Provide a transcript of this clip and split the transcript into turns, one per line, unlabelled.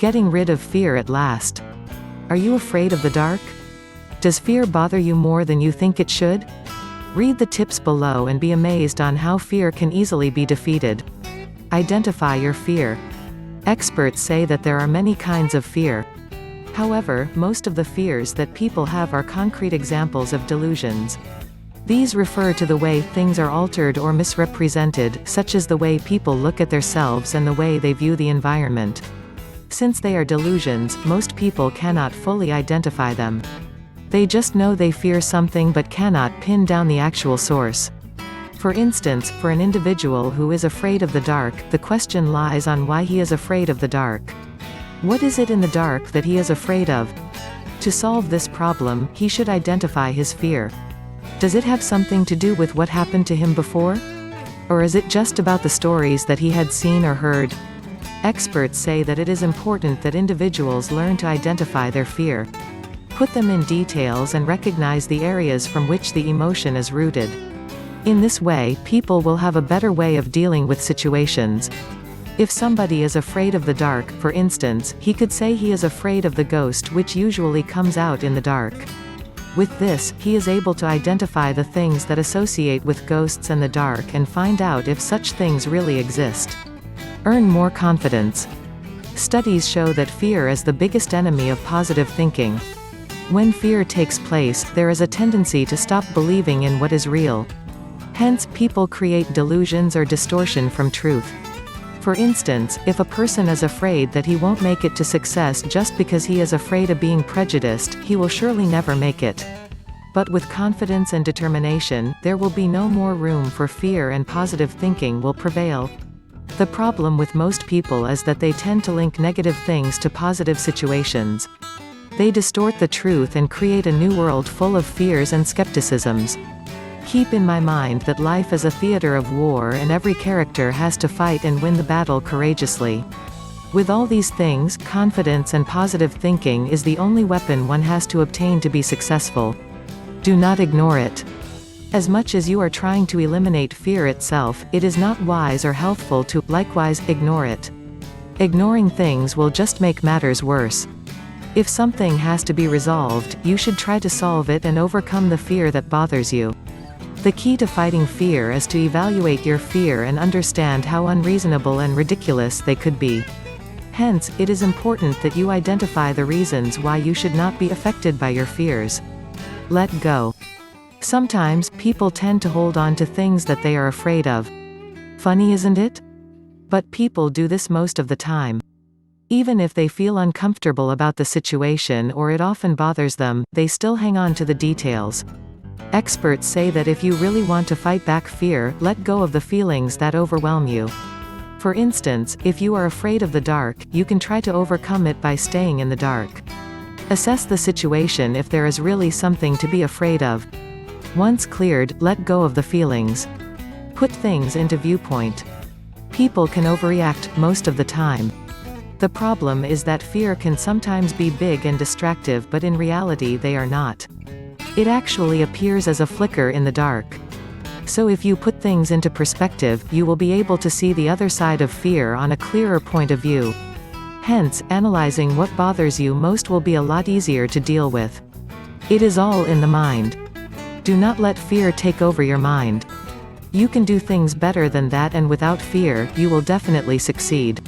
Getting rid of fear at last. Are you afraid of the dark? Does fear bother you more than you think it should? Read the tips below and be amazed on how fear can easily be defeated. Identify your fear. Experts say that there are many kinds of fear. However, most of the fears that people have are concrete examples of delusions. These refer to the way things are altered or misrepresented, such as the way people look at themselves and the way they view the environment. Since they are delusions, most people cannot fully identify them. They just know they fear something but cannot pin down the actual source. For instance, for an individual who is afraid of the dark, the question lies on why he is afraid of the dark. What is it in the dark that he is afraid of? To solve this problem, he should identify his fear. Does it have something to do with what happened to him before? Or is it just about the stories that he had seen or heard? Experts say that it is important that individuals learn to identify their fear. Put them in details and recognize the areas from which the emotion is rooted. In this way, people will have a better way of dealing with situations. If somebody is afraid of the dark, for instance, he could say he is afraid of the ghost which usually comes out in the dark. With this, he is able to identify the things that associate with ghosts and the dark and find out if such things really exist. Earn more confidence. Studies show that fear is the biggest enemy of positive thinking. When fear takes place, there is a tendency to stop believing in what is real. Hence, people create delusions or distortion from truth. For instance, if a person is afraid that he won't make it to success just because he is afraid of being prejudiced, he will surely never make it. But with confidence and determination, there will be no more room for fear and positive thinking will prevail. The problem with most people is that they tend to link negative things to positive situations. They distort the truth and create a new world full of fears and skepticisms. Keep in my mind that life is a theater of war and every character has to fight and win the battle courageously. With all these things, confidence and positive thinking is the only weapon one has to obtain to be successful. Do not ignore it. As much as you are trying to eliminate fear itself, it is not wise or healthful to, likewise, ignore it. Ignoring things will just make matters worse. If something has to be resolved, you should try to solve it and overcome the fear that bothers you. The key to fighting fear is to evaluate your fear and understand how unreasonable and ridiculous they could be. Hence, it is important that you identify the reasons why you should not be affected by your fears. Let go. Sometimes, people tend to hold on to things that they are afraid of. Funny, isn't it? But people do this most of the time. Even if they feel uncomfortable about the situation or it often bothers them, they still hang on to the details. Experts say that if you really want to fight back fear, let go of the feelings that overwhelm you. For instance, if you are afraid of the dark, you can try to overcome it by staying in the dark. Assess the situation if there is really something to be afraid of. Once cleared, let go of the feelings. Put things into viewpoint. People can overreact most of the time. The problem is that fear can sometimes be big and distractive, but in reality they are not. It actually appears as a flicker in the dark. So if you put things into perspective, you will be able to see the other side of fear on a clearer point of view. Hence, analyzing what bothers you most will be a lot easier to deal with. It is all in the mind. Do not let fear take over your mind. You can do things better than that, and without fear, you will definitely succeed.